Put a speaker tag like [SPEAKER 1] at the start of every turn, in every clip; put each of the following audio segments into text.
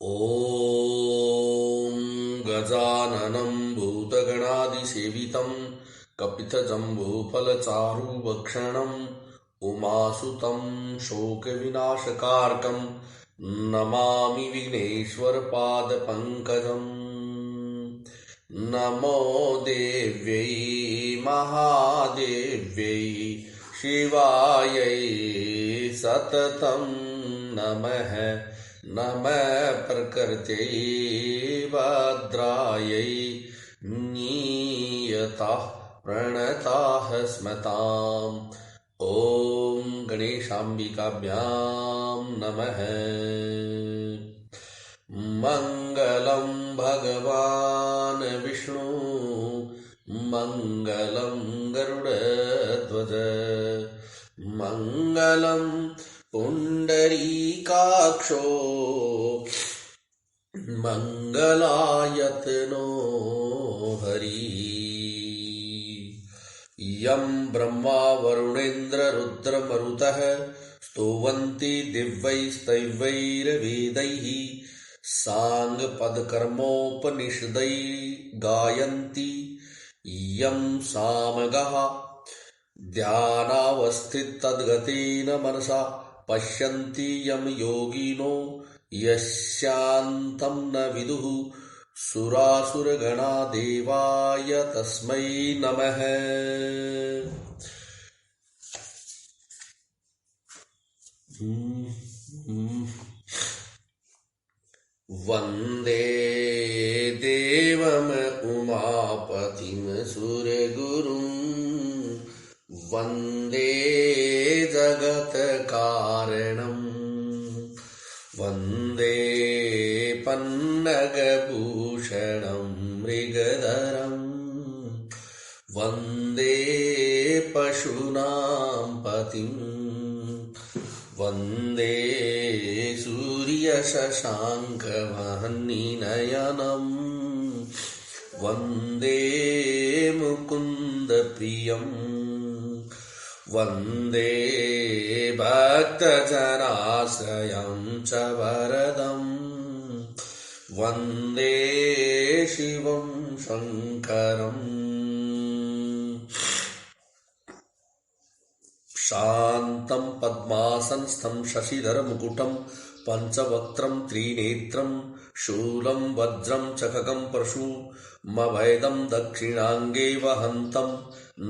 [SPEAKER 1] ॐ गजाननं भूतगणादिसेवितं कपितजम्बूफलचारुभक्षणं उमासुतं शोकविनाशकारकं नमामि विघ्नेश्वरपादपङ्कजम्। नमो देव्यै महादेव्यै शिवायै सततं नमः। नमः प्रकृत्यै भद्रायै नियताः प्रणताः स्मताम्। ॐ गणेशाम्बिकाभ्यां नमः। मङ्गलं भगवान् विष्णु मङ्गलं गरुडध्वज मङ्गलं पुण्डरीकाक्षो मङ्गलायतनो हरिः। यं ब्रह्मा वरुणेन्द्र रुद्रमरुतः स्तुवन्ति दिव्यैस्तैर्वेदैः साङ्गपदकर्मोपनिषदै गायन्ति यं सामगाः ध्यानावस्थिततद्गतेन मनसा पश्यन्ति यं योगिनो यस्यान्तं न विदुः सुरासुरगणा देवाय तस्मै नमः। वन्दे देवम् उमापतिं सुरगुरुं वन्दे जगत्कारणं वन्दे पन्नगभूषणं मृगधरं वन्दे पशूनां पतिं वन्दे सूर्यशशाङ्कवह्निनयनं वन्दे मुकुन्दप्रियम् वन्दे भक्तजनाश्रयं च वरदं वन्दे शिवं शङ्करम्। शान्तं पद्मासनस्थं शशिधरमुकुटं पञ्चवक्त्रं त्रिनेत्रं शूलं वज्रं च खगं परशुमभयदं दक्षिणाङ्गे वहन्तं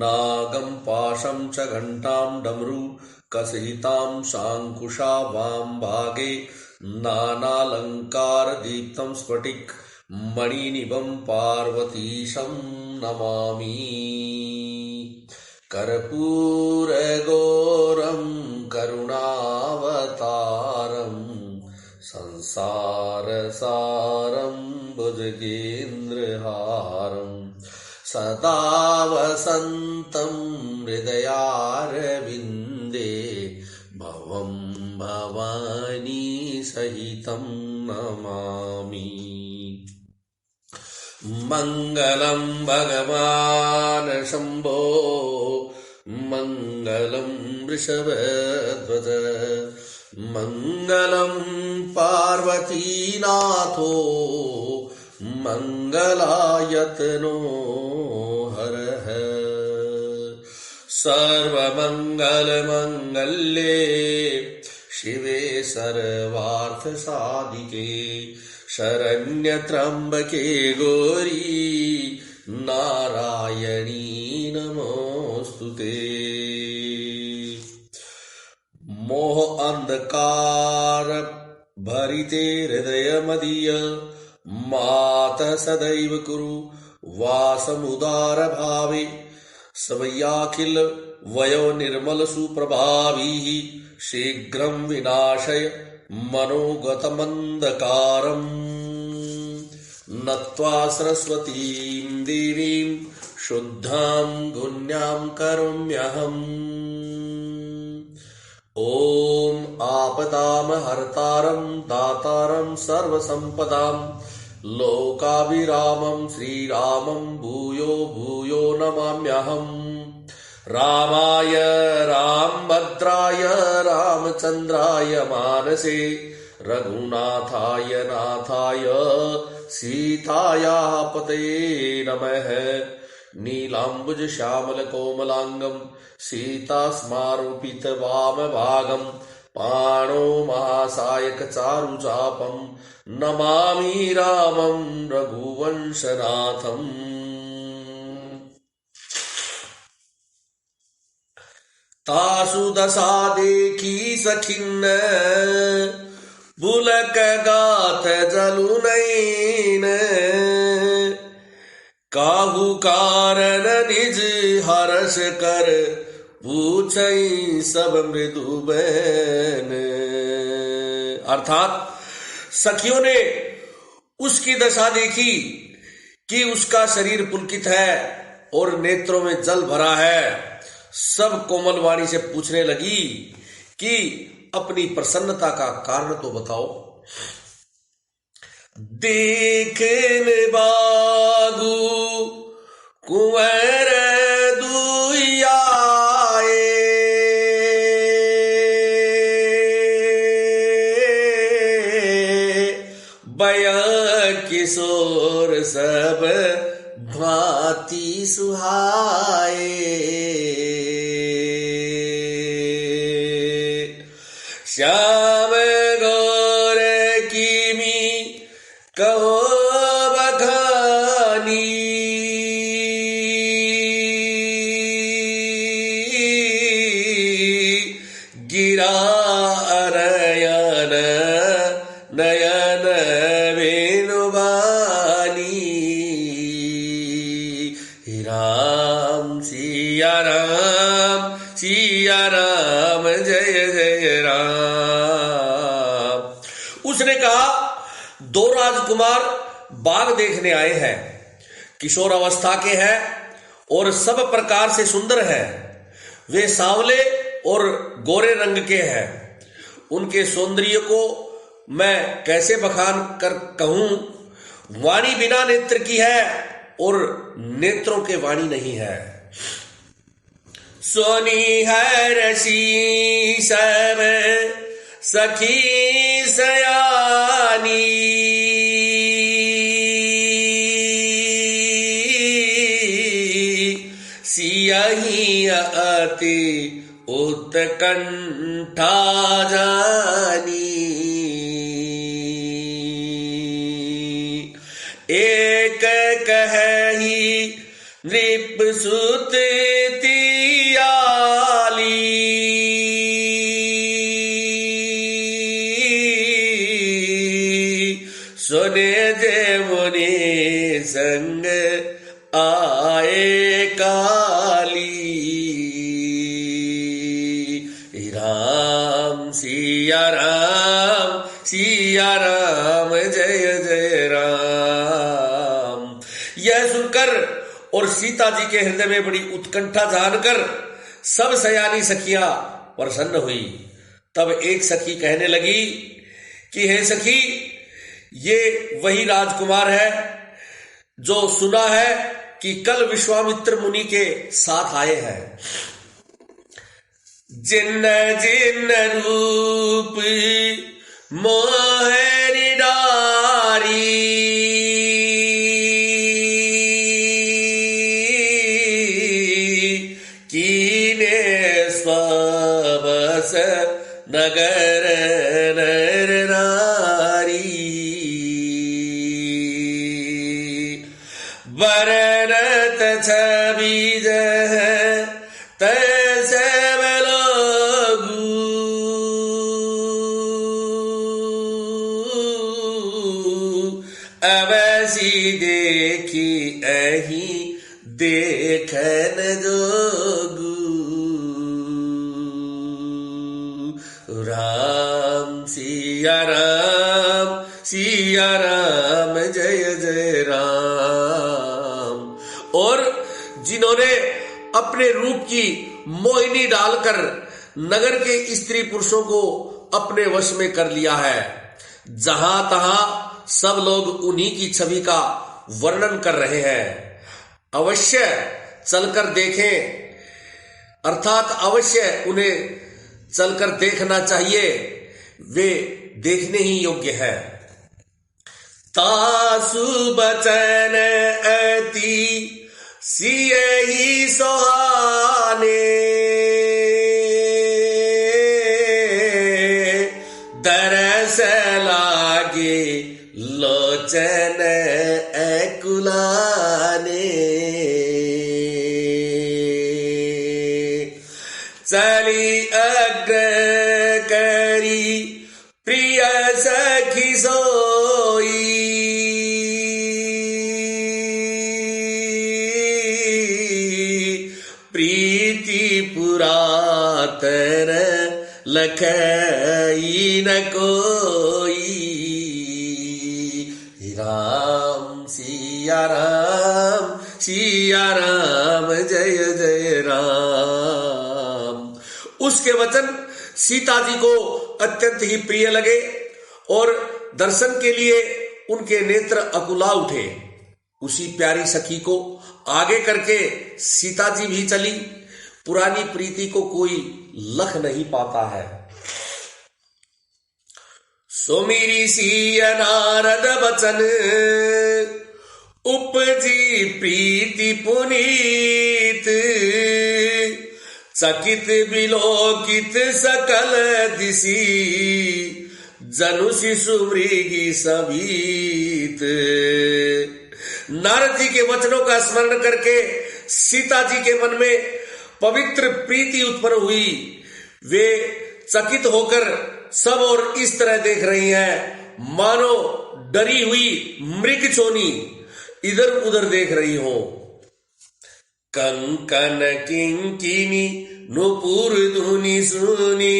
[SPEAKER 1] नागं पाशं च घण्टां डमरू कसहितां शाङ्कुशा वामभागे नानालङ्कारदीप्तं स्फटिक मणिनिभं पार्वतीशं नमामि। कर्पूरगौरं करुणावतारं संसारसारं भुजगेन्द्रहारं सदा वसन्तं हृदयारविन्दे भवं भवानी सहितं नमामि। मङ्गलं भगवान् शम्भो मङ्गलं वृषभध्वज मङ्गलं पार्वतीनाथो मङ्गलायतनो हरः। सर्वमङ्गलमङ्गल्ये शिवे सर्वार्थसाधिके शरण्यत्र्यम्बके गौरी नारायणी नमोस्तुते। मोह अंधकार भरिते हृदय मदीय मातः सदैव कुरु वासमुदार भावे समयाखिल वयो निर्मल सुप्रभाभिः शीघ्रं विनाशय मनोगतमन्धकारम्। नत्वा सरस्वतीं देवीं शुद्धां गुण्यां करोम्यहम्। ॐ आपदामहर्तारं दातारं सर्वसम्पदां लोकाभिरामं श्रीरामं भूयो भूयो नमाम्यहम्। रामाय रामभद्राय रामचन्द्राय मानसे रघुनाथाय नाथाय सीतायाः पतये नमः। नीलाम्बुज श्यामल कोमलांगम सीतास्मारूपित वामभागम पाणो महासायक चारुचापम नमामि रामं रघुवंशनाथम्। तासु दशा देखी सखिन बुलक गाथ जलुनैन काहू कारण निज हर्ष कर पूछई सब मृदु बैन। अर्थात सखियों ने उसकी दशा देखी कि उसका शरीर पुलकित है और नेत्रों में जल भरा है। सब कोमल वाणी से पूछने लगी कि अपनी प्रसन्नता का कारण तो बताओ। देखने बागु कुंवर दुआए बया किशोर सब भांति सुहाए। श्याम गौर किमी कहो बखानी गिरा अरयन नयन वेणुवानी। राम सिया राम जय जय राम। उसने कहा, दो राजकुमार बाग देखने आए हैं, किशोर अवस्था के हैं और सब प्रकार से सुंदर हैं। वे सांवले और गोरे रंग के हैं। उनके सौंदर्य को मैं कैसे बखान कर कहूं। वाणी बिना नेत्र की है और नेत्रों के वाणी नहीं है। सोनी है रसी सब सखी सयानी सियाही अति उत्कंठा जानी। एक कही नृप सुत सुने जे मुनि संग आए काली। राम सिया राम जय जय राम। यह सुनकर और सीता जी के हृदय में बड़ी उत्कंठा जानकर सब सयानी सखियां प्रसन्न हुई। तब एक सखी कहने लगी कि हे सखी, ये वही राजकुमार है जो सुना है कि कल विश्वामित्र मुनि के साथ आए हैं। जिन जिन रूप मोहनी डारी कीने स्वबस नगर नर नारी। बरनत छबीज तैसे लोगू अवसी देखी अही देखन जोगू। राम सिया राम जय जय राम। और जिन्होंने अपने रूप की मोहिनी डालकर नगर के स्त्री पुरुषों को अपने वश में कर लिया है, जहां तहां सब लोग उन्हीं की छवि का वर्णन कर रहे हैं। अवश्य चलकर देखें, अर्थात अवश्य उन्हें चलकर देखना चाहिए। वे देखने ही योग्य है। तासु बचन अति सियहि सोहाने, दरस लागे लोचन अकुलाने, चली अग्र करी प्रिय सखी सोई, प्रीति पुरातर लखई न कोई। राम सिया राम सिया राम जय जय राम। उसके वचन सीता जी को अत्यंत ही प्रिय लगे और दर्शन के लिए उनके नेत्र अकुला उठे। उसी प्यारी सखी को आगे करके सीता जी भी चली। पुरानी प्रीति को कोई लख नहीं पाता है। सोमिरी सिया नारद बचन, उपजी प्रीति पुनीत, चकित विलोकित सकल दिशी, जनु शिशु मृगी सभीत। नारद जी के वचनों का स्मरण करके सीता जी के मन में पवित्र प्रीति उत्पन्न हुई। वे चकित होकर सब और इस तरह देख रही हैं मानो डरी हुई मृग चोनी इधर उधर देख रही हो। कंकन किंकिनी नुपुर धुनि सुनी,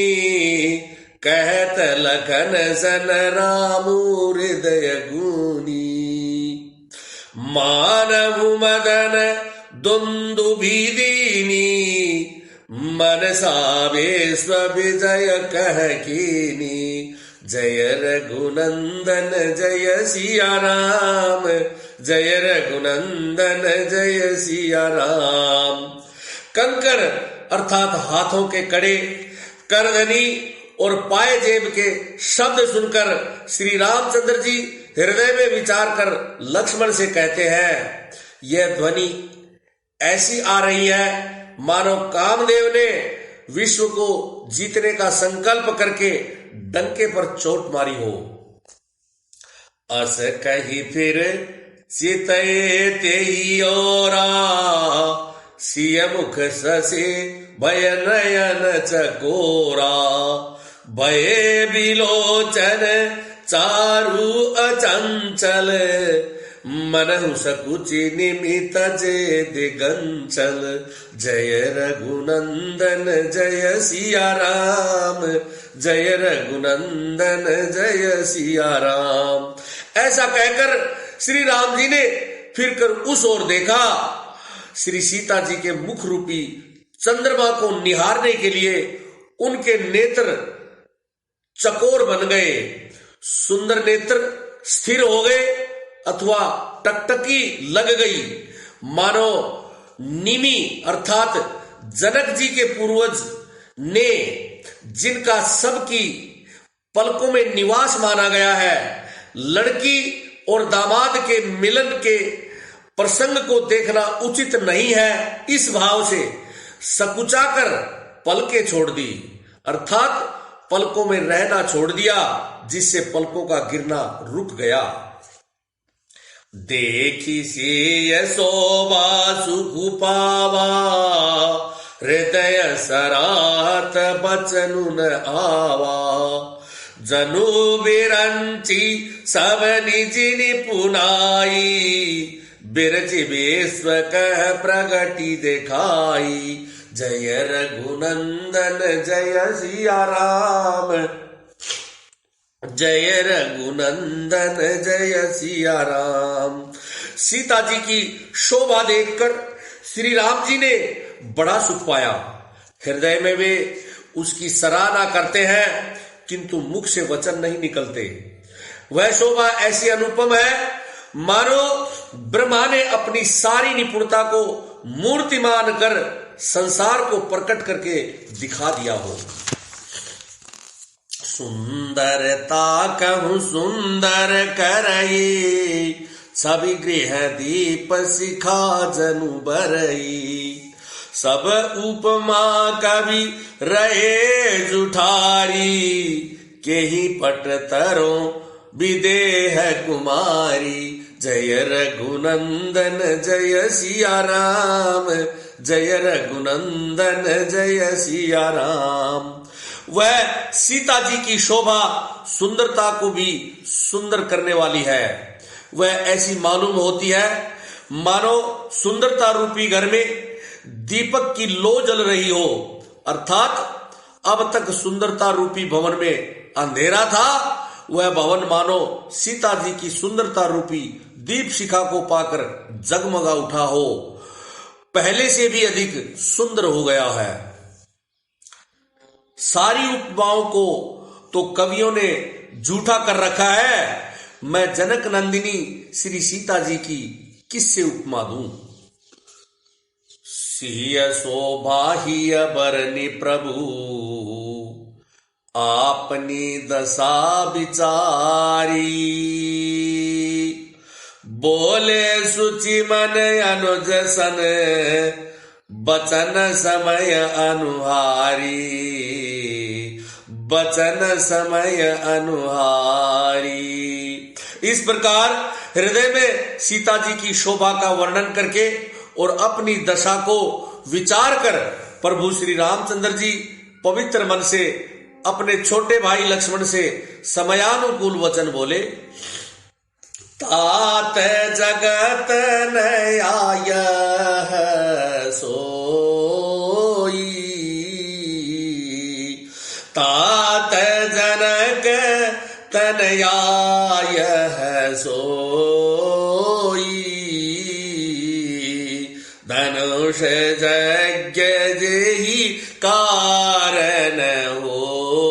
[SPEAKER 1] कहत लखन सन राम हृदय गुनी। मानव मदन दुंदुभि दीनी, मनसा विश्व विजय कह कीनी। जय रघुनंदन जय सिया राम, जय रघुनंदन जय सिया राम। कंकर अर्थात हाथों के कड़े, करधनी और पाए जेब के शब्द सुनकर श्री रामचंद्र जी हृदय में विचार कर लक्ष्मण से कहते हैं, यह ध्वनि ऐसी आ रही है मानो कामदेव ने विश्व को जीतने का संकल्प करके डंके पर चोट मारी हो। अस कही फिर चितये तेहि ओरा, सिय मुख ससे भय नयन चकोरा। भये बिलोचन चारु अचंचल, मनहु सकुचि निमित जे दिगंचल। जय रघुनंदन जय सिया राम, जय रघुनंदन जय सिया राम। ऐसा कहकर श्री राम जी ने फिर कर उस ओर देखा। श्री सीता जी के मुख रूपी चंद्रमा को निहारने के लिए उनके नेत्र चकोर बन गए। सुंदर नेत्र स्थिर हो गए अथवा टकटकी लग गई, मानो निमि अर्थात जनक जी के पूर्वज ने, जिनका सबकी पलकों में निवास माना गया है, लड़की और दामाद के मिलन के प्रसंग को देखना उचित नहीं है, इस भाव से सकुचाकर पलकें छोड़ दी, अर्थात पलकों में रहना छोड़ दिया, जिससे पलकों का गिरना रुक गया। देखी से शोभा सुख पावा, हृदय सराहत बचनु न आवा। जनु बिरंची सब निज निपुनाई, बिरज विश्व कह प्रगति दिखाई। जय रघुनंदन जय सिया राम, जय रघुनंदन जय सिया राम। सीता जी की शोभा देखकर श्री राम जी ने बड़ा सुख पाया। हृदय में वे उसकी सराहना करते हैं, किंतु मुख से वचन नहीं निकलते। वह शोभा ऐसी अनुपम है मानो ब्रह्मा ने अपनी सारी निपुणता को मूर्तिमान कर संसार को प्रकट करके दिखा दिया हो। सुंदरता कहूँ सुंदर करई, सभी गृह दीप शिखा जनु बरई। सब उपमा कवि रहे जुठारी, केहि पट तरो विदेह कुमारी। जय रघुनंदन जय सिया राम, जय रघुनंदन जय सिया राम। वह सीता जी की शोभा सुंदरता को भी सुंदर करने वाली है। वह ऐसी मालूम होती है मानो सुंदरता रूपी घर में दीपक की लो जल रही हो, अर्थात अब तक सुंदरता रूपी भवन में अंधेरा था, वह भवन मानो सीता जी की सुंदरता रूपी दीप शिखा को पाकर जगमगा उठा हो, पहले से भी अधिक सुंदर हो गया है। सारी उपमाओं को तो कवियों ने झूठा कर रखा है, मैं जनक नंदिनी श्री सीता जी की किससे उपमा दूं। सिय शोभा ही बरनि प्रभु, आपनी दशा विचारी। बोले सुचि मन अनुज सन, बचन समय अनुहारी। बचन समय अनुहारी। इस प्रकार हृदय में सीता जी की शोभा का वर्णन करके और अपनी दशा को विचार कर प्रभु श्री रामचंद्र जी पवित्र मन से अपने छोटे भाई लक्ष्मण से समयानुकूल वचन बोले। तात जगत नयाय सोई, तात जनक तनयाय सोई। धनुष यज्ञ जेहि कारण होई,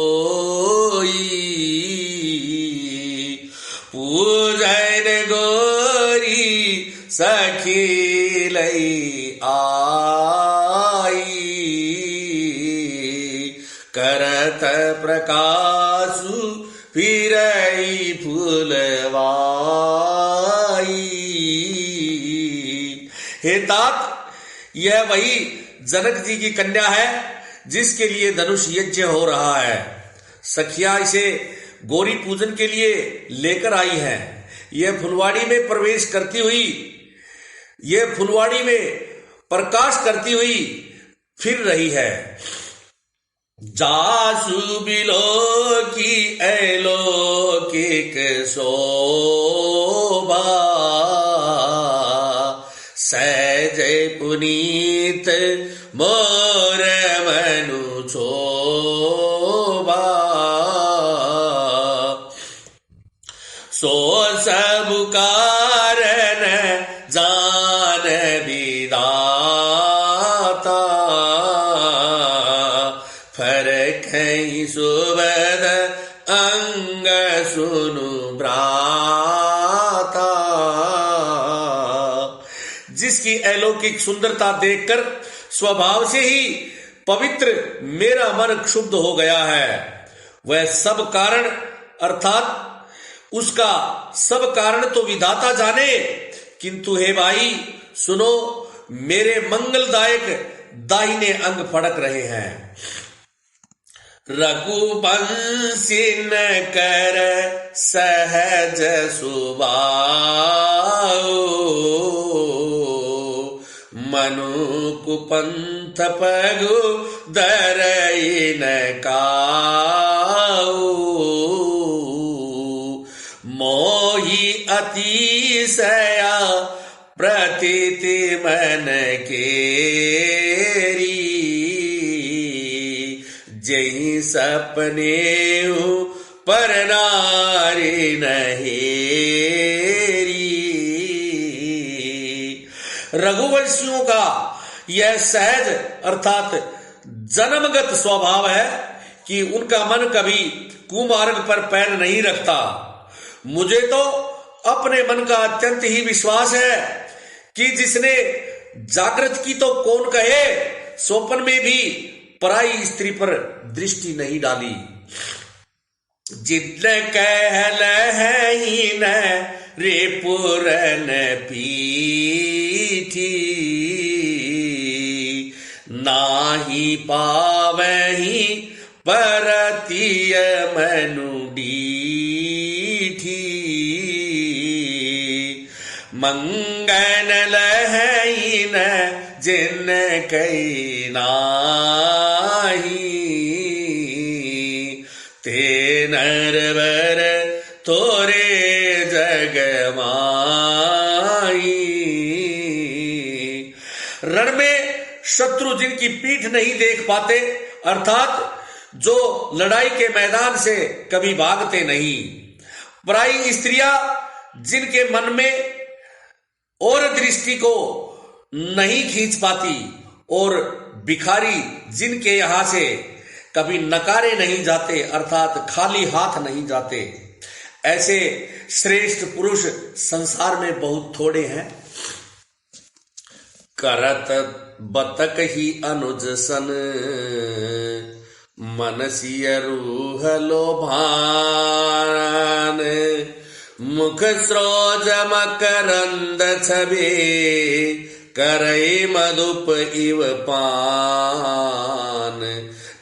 [SPEAKER 1] पूजन गोरी सखी लई आई। करत प्रकाशु फिरई फूलवाई। हे तात, यह वही जनक जी की कन्या है जिसके लिए धनुष यज्ञ हो रहा है। सखिया इसे गौरी पूजन के लिए लेकर आई हैं। यह फुलवाड़ी में प्रवेश करती हुई, यह फुलवाड़ी में प्रकाश करती हुई फिर रही है। जासु बिलो की अलौकिक शोभा, सहज पुनीत मोर मनु शोभा। सो सब कारण जान विदाता, फरक सुबद अंग सुनु भ्राता। जिसकी अलौकिक सुंदरता देखकर स्वभाव से ही पवित्र मेरा मन क्षुब्ध हो गया है। वह सब कारण अर्थात उसका सब कारण तो विधाता जाने, किंतु हे भाई सुनो, मेरे मंगलदायक दाहिने अंग फड़क रहे हैं। रघुवंशी न कर सहज सुभाओ, मनु कुपंथ पगु दरई न काऊ। मोहि अतिशया प्रतीति मन केरी, जहि सपने पर नारी नहेरी। रघुवंशियों का यह सहज अर्थात जन्मगत स्वभाव है कि उनका मन कभी कुमार्ग पर पैर नहीं रखता। मुझे तो अपने मन का अत्यंत ही विश्वास है कि जिसने जागृत की तो कौन कहे, स्वप्न में भी पराई स्त्री पर दृष्टि नहीं डाली। जिद्द कहलहीन रे पुरन पीठी, नाही पावही परतिय मनु डीठी, मंगन लहीन जिन कई नाही, ते नरवर तोरे जगमाई। रण में शत्रु जिनकी पीठ नहीं देख पाते, अर्थात जो लड़ाई के मैदान से कभी भागते नहीं, पराई स्त्रियां जिनके मन में और दृष्टि को नहीं खींच पाती, और भिखारी जिनके यहां से कभी नकारे नहीं जाते, अर्थात खाली हाथ नहीं जाते, ऐसे श्रेष्ठ पुरुष संसार में बहुत थोड़े हैं। करत बतक ही अनुज सन, मनसिय रूह लोभान, मुख सरोज मकरंद छबे, करई मधुप इव पान,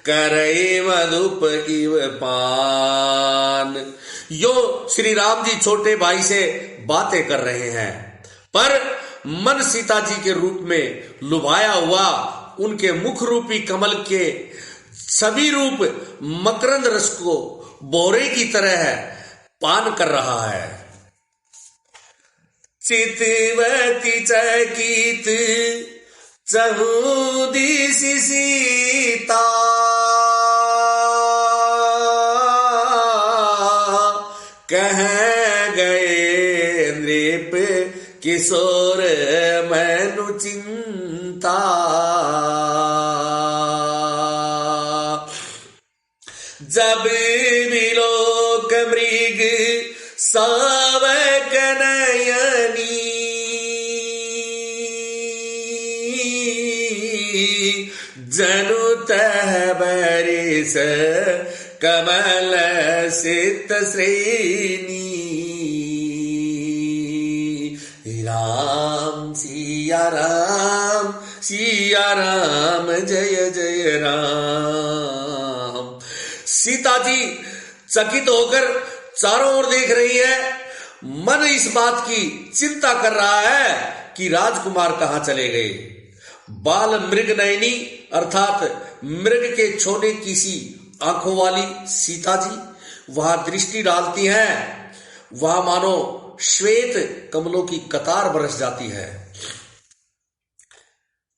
[SPEAKER 1] करई मधुप इव पान। यो श्री राम जी छोटे भाई से बातें कर रहे हैं, पर मन सीता जी के रूप में लुभाया हुआ उनके मुख रूपी कमल के सभी रूप मकरंद रस को बोरे की तरह पान कर रहा है। चितवती चकित चहुदिशि सीता, कह गए नृप किशोर मैनु चिंता, जब विलोक मृग सावक नयनी, जनु तह बरिस कमल सित श्रेणी। राम सिया राम, सिया राम जय जय राम। सीता जी चकित होकर चारों ओर देख रही है। मन इस बात की चिंता कर रहा है कि राजकुमार कहां चले गए। बाल मृग नयनी अर्थात मृग के छोटे किसी आंखों वाली सीता जी वहां दृष्टि डालती हैं। वहां मानो श्वेत कमलों की कतार बरस जाती है।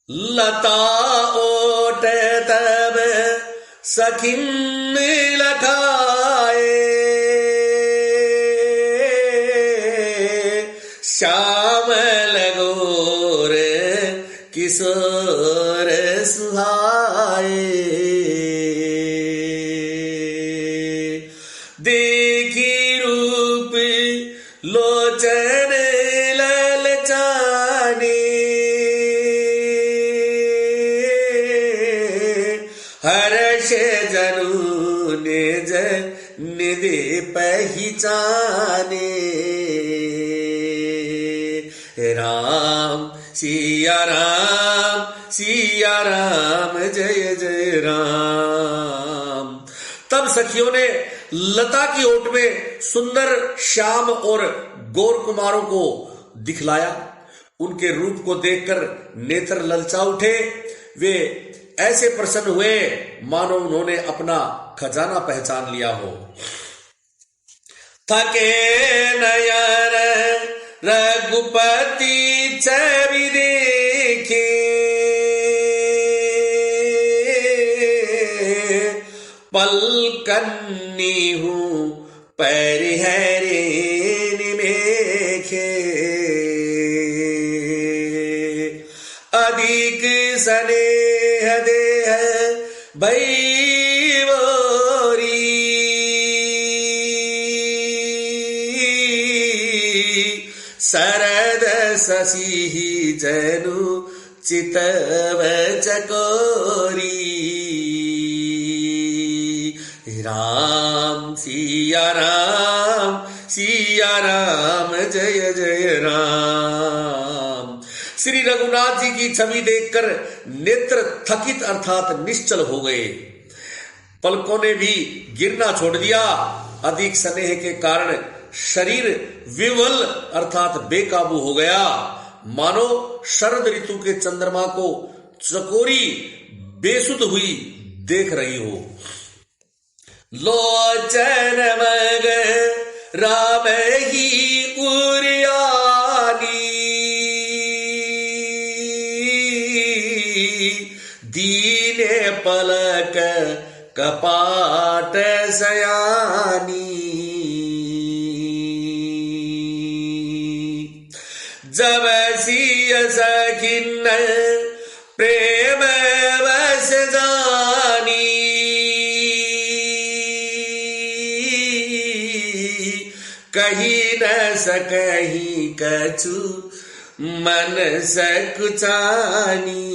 [SPEAKER 1] लता ओट तब सखिन लखाए, श्यामल गोर किशोर सुहाए। देखी रूप लोचन ललचाने, हर्ष जनु निज निधि पहचाने। राम सिया राम, सिया राम जय जय राम। तब सखियों ने लता की ओट में सुंदर श्याम और गौर कुमारों को दिखलाया। उनके रूप को देखकर नेत्र ललचा उठे। वे ऐसे प्रसन्न हुए मानो उन्होंने अपना खजाना पहचान लिया हो। थके नयन रघुपति छवि देखे, पलकन्नी हूँ परिहरे निमेखे। अधिक स्नेह देह भैवोरी, शरद शशि जनु चितव चकोरी। राम सिया राम जय जय राम। श्री रघुनाथ जी की छवि देखकर नेत्र थकित अर्थात निश्चल हो गए। पलकों ने भी गिरना छोड़ दिया। अधिक स्नेह के कारण शरीर विवल अर्थात बेकाबू हो गया, मानो शरद ऋतु के चंद्रमा को चकोरी बेसुध हुई देख रही हो। लोचन मग राम ही उरियानी, दीने पलक कपाट सयानी। जब सिय सखिन प्रेम बस जानी, कही न सकही कछु मन सकुचानी।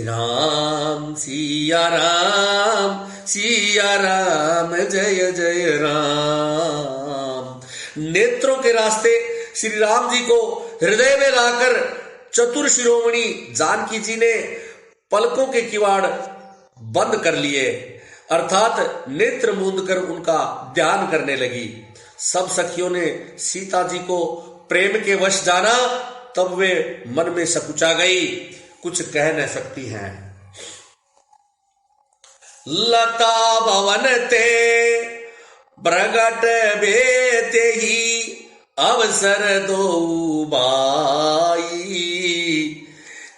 [SPEAKER 1] राम सिया राम जय जय राम। नेत्रों के रास्ते श्री राम जी को हृदय में लाकर चतुर शिरोमणि जानकी जी ने पलकों के किवाड़ बंद कर लिए, अर्थात नेत्र मूंद कर उनका ध्यान करने लगी। सब सखियों ने सीता जी को प्रेम के वश जाना, तब वे मन में सकुचा गई, कुछ कह न सकती हैं। लता भवन ते प्रगट बेते ही अवसर दो बाई,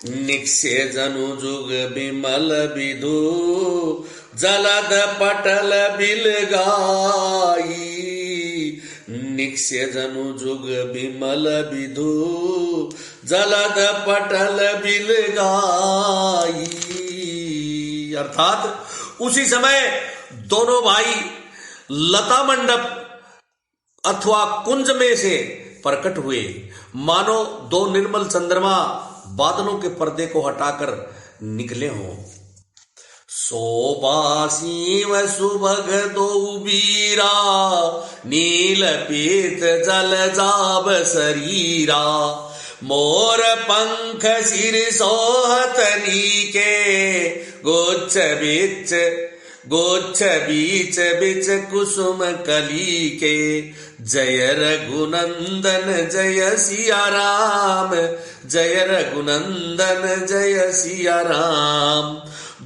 [SPEAKER 1] निक्षे जनु जुग बिमल विधु जलद पटल बिलगाई। निक्षे जनु जुग बिमल विधु जलद पटल बिलगाई। अर्थात उसी समय दोनों भाई लता मंडप अथवा कुंज में से प्रकट हुए, मानो दो निर्मल चंद्रमा बादलों के पर्दे को हटाकर निकले हों। शोभासी व सुभग दो बीरा, नील पीत जल जाब शरीरा। मोर पंख सिर सोहत नीके, गोच्छ बीच बीच कुसुम कली के। जय रघुनंदन जय सिया राम, जय रघुनंदन जय सिया राम।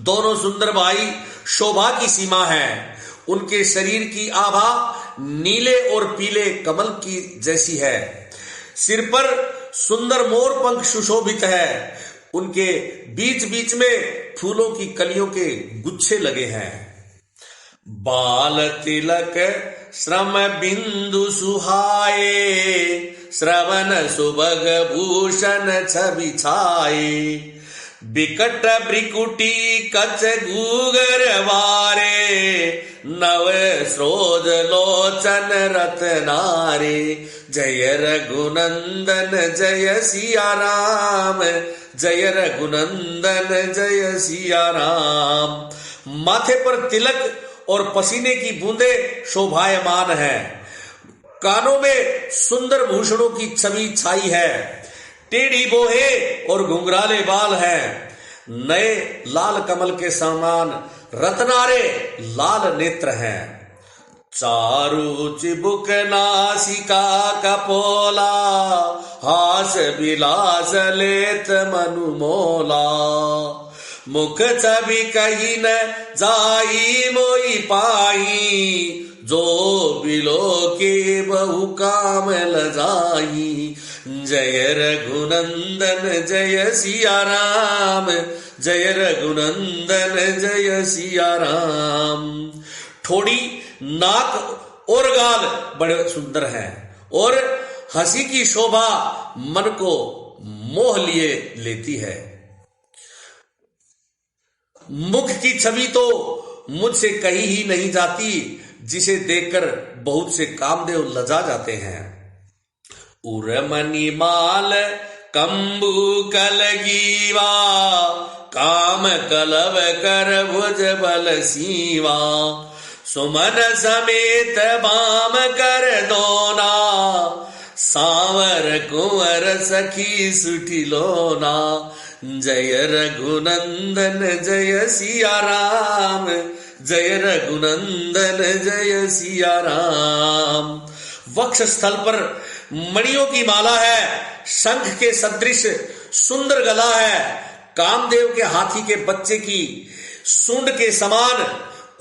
[SPEAKER 1] दोनों सुंदर भाई शोभा की सीमा है। उनके शरीर की आभा नीले और पीले कमल की जैसी है। सिर पर सुंदर मोर पंख सुशोभित है। उनके बीच बीच में फूलों की कलियों के गुच्छे लगे हैं। बाल तिलक श्रम बिंदु सुहाए, श्रवण सुभग भूषण छवि छाए। बिकट ब्रिकुटी कच गूगर वारे, नव स्रोज लोचन रत्नारे। जय रघुनंदन जय सिया राम, जय रघुनंदन जय सिया राम। माथे पर तिलक और पसीने की बूंदें शोभायमान है। कानों में सुंदर भूषणों की छवि छाई है। टेढ़ी बोहे और घुंघराले बाल हैं। नए लाल कमल के समान रत्नारे लाल नेत्र हैं। चारु चिबुक नासिका कपोला, हास विलास लेत मनु मोला। मुख छवि कही न जाई मोई पाई, जो बिलो के बहु काम लजाई। जय रघुनंदन जय सिया राम, जय रघुनंदन जय सिया राम। ठोड़ी, नाक और गाल बड़े सुंदर हैं और हंसी की शोभा मन को मोह लिए लेती है। मुख की छवि तो मुझसे कही ही नहीं जाती, जिसे देखकर बहुत से कामदेव लजा जाते हैं। उर्मणि माल कंबू कलगीवा, काम कलव कर भुज बल सीवा, सुमन समेत बाम कर दोना, सांवर कुंवर सखी सुठिलोना, जय रघुनंदन जय सिया राम, जय रघुनंदन जय सिया राम। वक्ष स्थल पर मणियों की माला है, शंख के सदृश सुंदर गला है, कामदेव के हाथी के बच्चे की सूंड के समान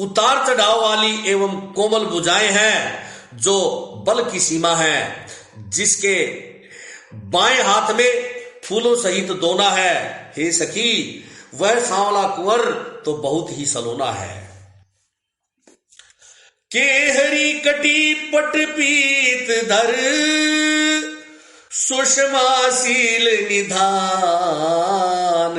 [SPEAKER 1] उतार चढ़ाव वाली एवं कोमल भुजाएं हैं, जो बल की सीमा है, जिसके बाएं हाथ में फूलों सहित दोना है। हे सखी, वह सांवला कुंवर तो बहुत ही सलोना है। केहरी कटी पट पीत धर, सुषमाशील निधान,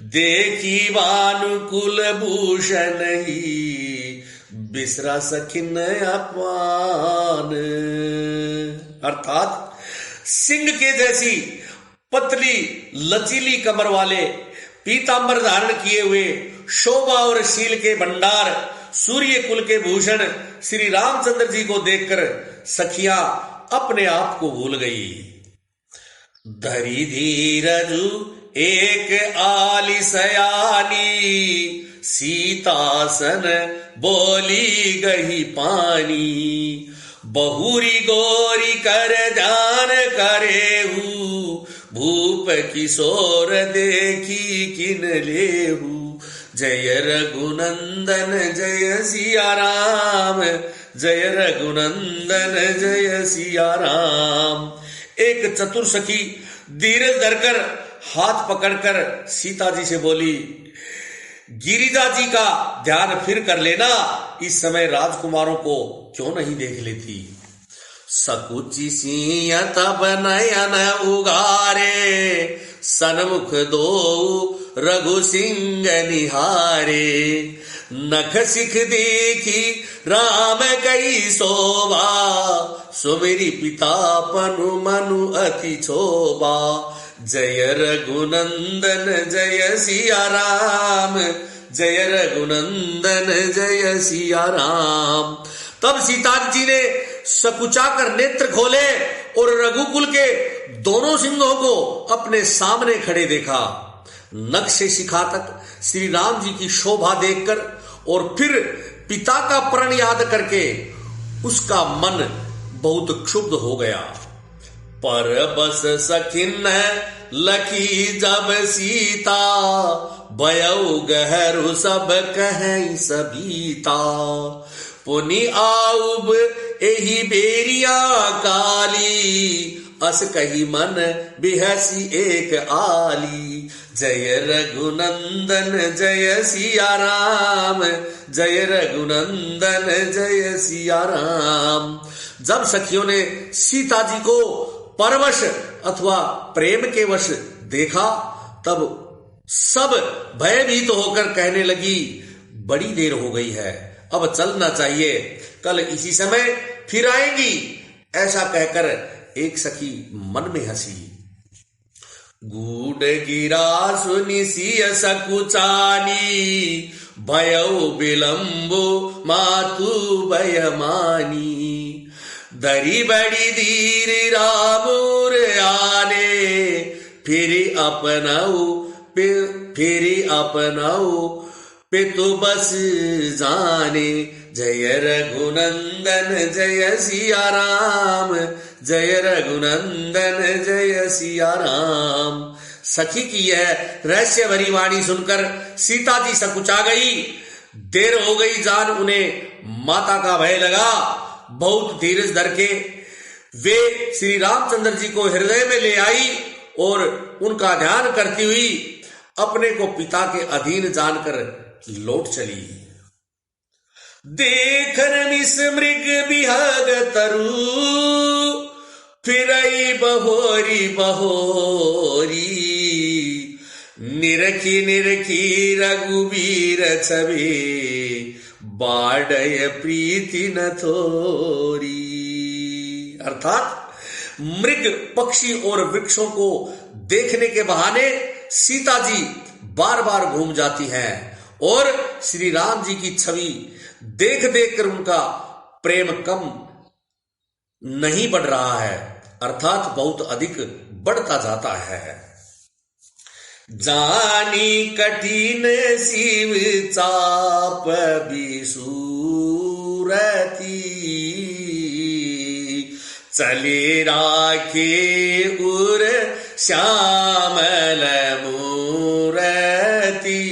[SPEAKER 1] देखी भानुकुल भूषण ही, बिसरा सखिन अपमान। अर्थात सिंह के जैसी पतली लचीली कमर वाले, पीतांबर धारण किए हुए, शोभा और शील के भंडार, सूर्य कुल के भूषण श्री रामचंद्र जी को देखकर सखियां अपने आप को भूल गई। धरी धीरजु एक आली सयानी, सीतासन बोली गही पानी, बहुरी गोरी कर ध्यान करेहू, भूप किशोर देखी किन लेहू, जय रघुनंदन जय सिया राम, जय रघुनंदन जय सिया राम। एक चतुर सखी धीरज धरकर हाथ पकड़कर सीता जी से बोली, गिरिजा जी का ध्यान फिर कर लेना, इस समय राजकुमारों को क्यों नहीं देख लेती। सकुची सिंह तब नयन उगारे, सन्मुख दो रघु सिंह निहारे, नख सिख देखी राम कई शोभा, सुमिरी पिता पनु मनु अति क्षोभा, जय रघुनंदन जय सिया राम, जय रघुनंदन जय सिया राम। तब सीता जी ने सकुचाकर नेत्र खोले और रघुकुल के दोनों सिंहों को अपने सामने खड़े देखा। नख से शिखा तक श्री राम जी की शोभा देखकर और फिर पिता का प्रण याद करके उसका मन बहुत क्षुब्ध हो गया। पर बस सखिन लखी जब सीता, भयउ गहरु सब कहें सबीता, पुनि आउब एही बेरिया काली, अस कही मन बिहसी एक आली, जय रघुनंदन जय सिया राम, जय रघुनंदन जय सिया राम। जब सखियों ने सीता जी को परवश अथवा प्रेम के वश देखा, तब सब भयभीत होकर कहने लगी, बड़ी देर हो गई है, अब चलना चाहिए, कल इसी समय फिर आएंगी। ऐसा कहकर एक सखी मन में हंसी। गूढ़ गिरा सुनि सिय सकुचानी, भयउ विलंबु मातु भयमानी, धरी बड़ी धीर रामुर आने, फिर अपनाऊ पितु बस जाने, जय रघुनंदन जय सिया राम, जय रघुनंदन जय सिया राम। सखी की यह रहस्य भरी वाणी सुनकर सीता जी सकुचा गई। देर हो गई जान उन्हें माता का भय लगा। बहुत धीरज धर के वे श्री रामचंद्र जी को हृदय में ले आई और उनका ध्यान करती हुई अपने को पिता के अधीन जानकर लौट चली। देखन निस मृग बिहग तरु, फिरई बहोरी बहोरी, निरखी निरखी रघुबीर छवि, बाडय प्रीति न थोरी। अर्थात मृग पक्षी और वृक्षों को देखने के बहाने सीता जी बार बार घूम जाती हैं और श्री राम जी की छवि देख देख कर उनका प्रेम कम नहीं बढ़ रहा है, अर्थात बहुत अधिक बढ़ता जाता है। जानी कठिन शिव चाप बिसूरती, चले राखे उर श्यामल मूरती,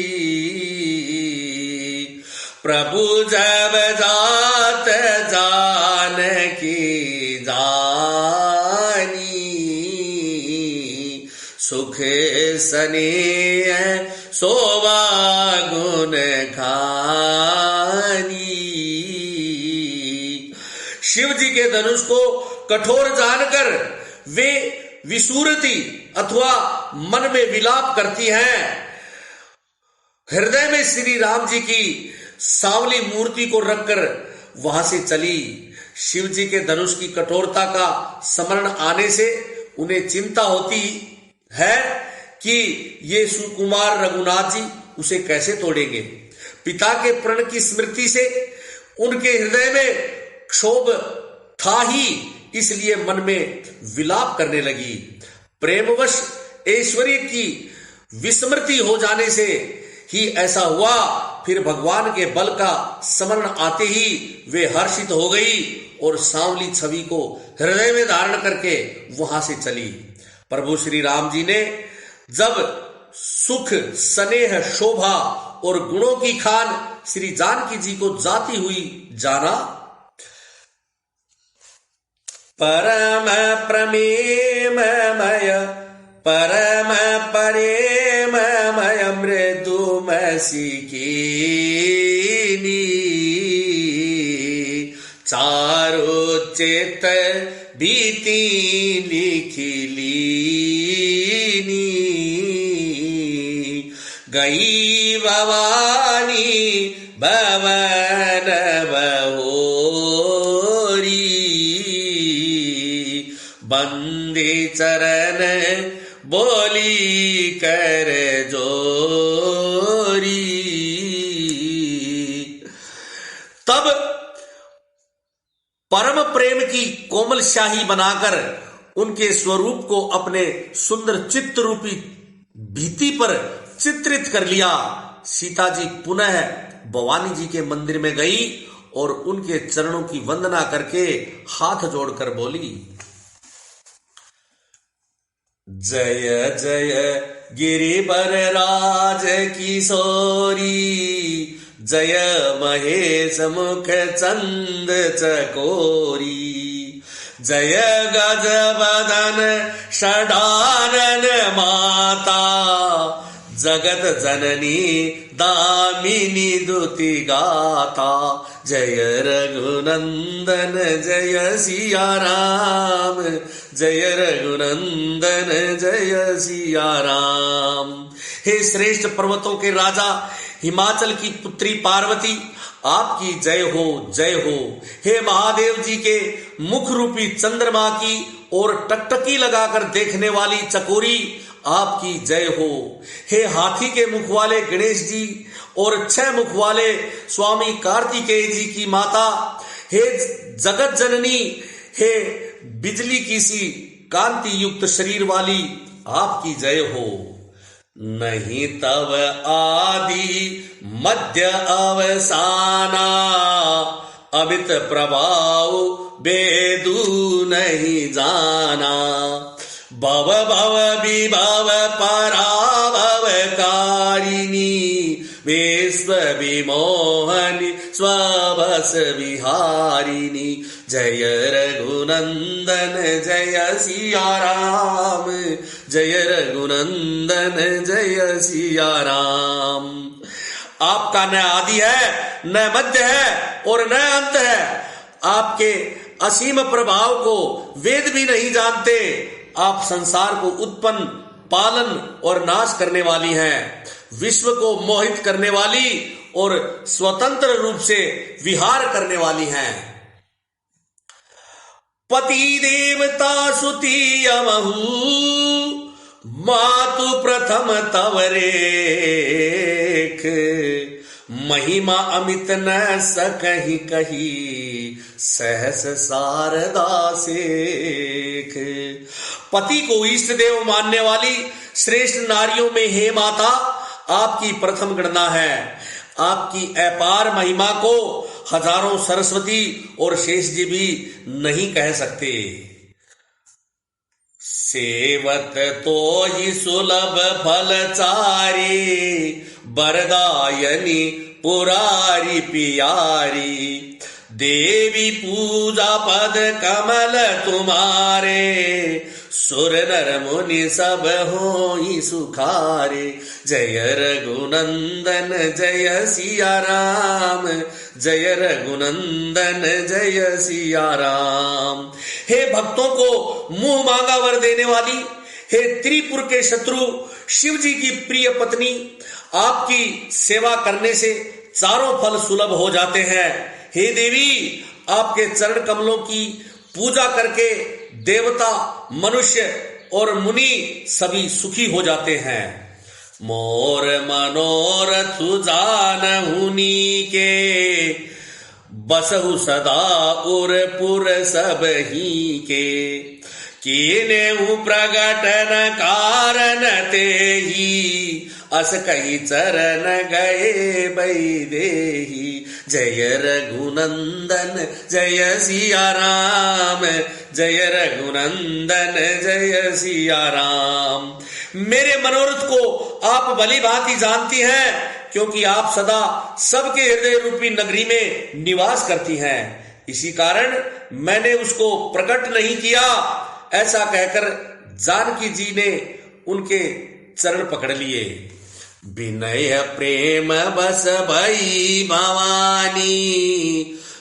[SPEAKER 1] प्रभु जब जात जानकी जानी, सुख स्नेह शोभा गुण खानी। शिव जी के धनुष को कठोर जानकर वे विसूरती अथवा मन में विलाप करती हैं। हृदय में श्री राम जी की सांवली मूर्ति को रखकर वहां से चली। शिव जी के धनुष की कठोरता का स्मरण आने से उन्हें चिंता होती है कि ये सुकुमार रघुनाथ जी उसे कैसे तोड़ेंगे। पिता के प्रण की स्मृति से उनके हृदय में क्षोभ था ही, इसलिए मन में विलाप करने लगी। प्रेमवश ऐश्वर्य की विस्मृति हो जाने से ही ऐसा हुआ। फिर भगवान के बल का स्मरण आते ही वे हर्षित हो गई और सांवली छवि को हृदय में धारण करके वहां से चली। प्रभु श्री राम जी ने जब सुख स्नेह शोभा और गुणों की खान श्री जानकी जी को जाती हुई जाना, परम प्रेममय परम प्रेममय मृदुमसिकीनी, चारो चित बीती लिखिलीनी, गई भवानी भवन बहोरी, बंदे चरण बोली कर जोरी। तब परम प्रेम की कोमल शाही बनाकर उनके स्वरूप को अपने सुंदर चित्त रूपी भित्ति पर चित्रित कर लिया। सीता जी पुनः भवानी जी के मंदिर में गई और उनके चरणों की वंदना करके हाथ जोड़कर बोली, जय जय गिरिवर राज किशोरी, जय महेश मुख चंद चकोरी, जय गज बदन षडानन माता, जगत जननी दामिनी दुति गाता, जय रघुनंदन जय सिया राम, जय रघुनंदन जय सिया राम। हे श्रेष्ठ पर्वतों के राजा हिमाचल की पुत्री पार्वती, आपकी जय हो जय हो। हे महादेव जी के मुख रूपी चंद्रमा की और टकटकी लगाकर देखने वाली चकोरी, आपकी जय हो। हे हाथी के मुख वाले गणेश जी और 6 मुख वाले स्वामी कार्तिकेय जी की माता, हे जगत जननी, हे बिजली की सी कांति युक्त शरीर वाली, आपकी जय हो। नहीं तब आदि मध्य अवसाना, अमित प्रभाव बेदू नहीं जाना, भव भव विभव पराभव कारिणी, विश्व विमोहनी स्वबस विहारिणी, जय रघुनंदन जय सिया राम, जय रघुनंदन जय सिया राम। आपका न आदि है, न मध्य है और न अंत है। आपके असीम प्रभाव को वेद भी नहीं जानते। आप संसार को उत्पन्न, पालन और नाश करने वाली हैं, विश्व को मोहित करने वाली और स्वतंत्र रूप से विहार करने वाली हैं। पति देवता सुती अमहु, मातु प्रथम तव रेख, महिमा अमित न सकहि कही, सहस शारदा सेख। पति को इष्ट देव मानने वाली श्रेष्ठ नारियों में हे माता आपकी प्रथम गणना है। आपकी अपार महिमा को हजारों सरस्वती और शेष जी भी नहीं कह सकते। सेवत तो ही सुलभ फलचारी, बरदायनी पुरारी पियारी, देवी पूजा पद कमल तुम्हारे, सुर नर मुनि सब होई सुखारे। जय रघुनंदन जय सिया राम, जय रघुनंदन जय सिया राम। हे भक्तों को मुंह मांगा वर देने वाली, हे त्रिपुर के शत्रु शिव जी की प्रिय पत्नी, आपकी सेवा करने से चारों फल सुलभ हो जाते हैं। हे देवी, आपके चरण कमलों की पूजा करके देवता, मनुष्य और मुनि सभी सुखी हो जाते हैं। मोर मनोरथ जानहुनी के, बसहु सदा उरपुर सब ही के, कीनेहु प्रगटन कारण तेहि, अस कही चरण गए बैदेही। जय रघुनंदन जय सिया राम, जय रघुनंदन जय सिया राम। मेरे मनोरथ को आप भली भांति जानती हैं, क्योंकि आप सदा सबके हृदय रूपी नगरी में निवास करती हैं। इसी कारण मैंने उसको प्रकट नहीं किया। ऐसा कहकर जानकी जी ने उनके चरण पकड़ लिए। विनय प्रेम बस भई भवानी,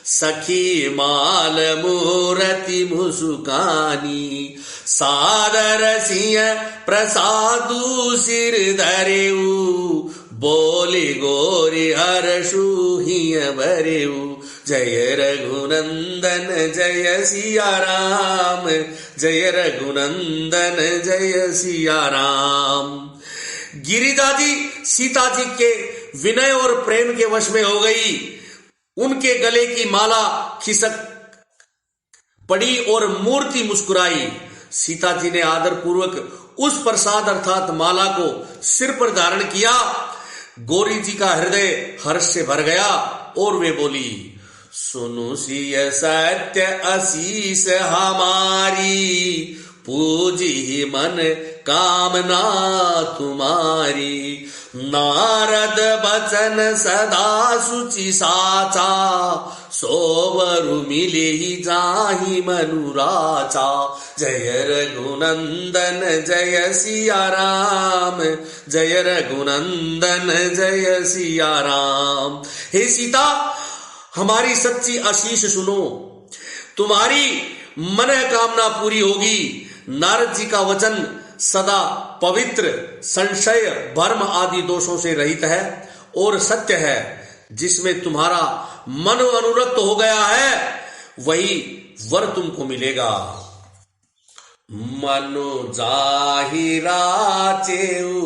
[SPEAKER 1] सखी माल मूरति मुसुकानी, सादर सिंह प्रसादु सिर धरेऊ, बोली गोरी हर्षु हिय भरेऊ। जय रघुनंदन जय सिया राम, जय रघुनंदन जय सिया राम। गिरिजा जी सीता जी के विनय और प्रेम के वश में हो गई। उनके गले की माला खिसक पड़ी और मूर्ति मुस्कुराई। सीता जी ने आदर पूर्वक उस प्रसाद अर्थात माला को सिर पर धारण किया। गौरी जी का हृदय हर्ष से भर गया और वे बोली, सुनु सिय सत्य आशीष हमारी, पूजी मन कामना तुम्हारी। नारद बचन सदा सुचि साचा, सोवरु मिले ही जाहि मनुराचा। जय रघुनंदन जय सिया राम, जय रघुनंदन जय सिया राम। हे सीता, हमारी सच्ची आशीष सुनो, तुम्हारी मन कामना पूरी होगी। नारद जी का वचन सदा पवित्र, संशय, भ्रम आदि दोषों से रहित है और सत्य है। जिसमें तुम्हारा मन अनुरक्त हो गया है वही वर तुमको मिलेगा। मनु जाहिरा चेऊ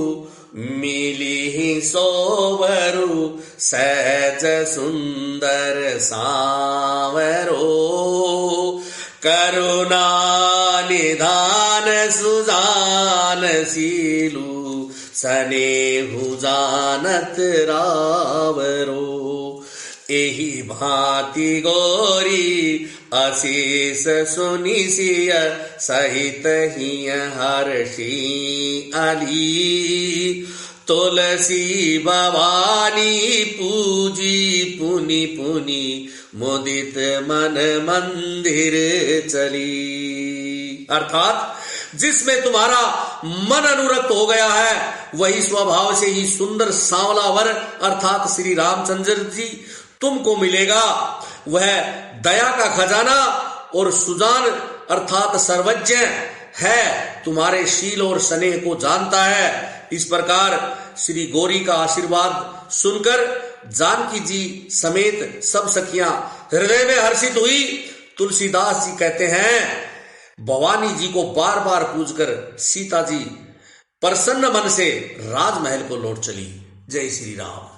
[SPEAKER 1] मिली सोवरु, सहज सुंदर सांवरो। करुणा निधान सुजान सीलू, सनेहु जानत रावरो। एही भांति गौरी अशेष सुनि सिय, सहित ही हर्षी अली। तुलसी भवानी पूजी पुनि पुनि, मुदित मन मंदिर चली। अर्थात जिसमें तुम्हारा मन अनुरक्त हो गया है वही स्वभाव से ही सुंदर सांवला वर अर्थात श्री रामचंद्र जी तुमको मिलेगा। वह दया का खजाना और सुजान अर्थात सर्वज्ञ है, तुम्हारे शील और स्नेह को जानता है। इस प्रकार श्री गौरी का आशीर्वाद सुनकर जानकी जी समेत सब सखियां हृदय में हर्षित हुई। तुलसीदास जी कहते हैं, भवानी जी को बार बार पूजकर सीता जी प्रसन्न मन से राजमहल को लौट चली। जय श्री राम।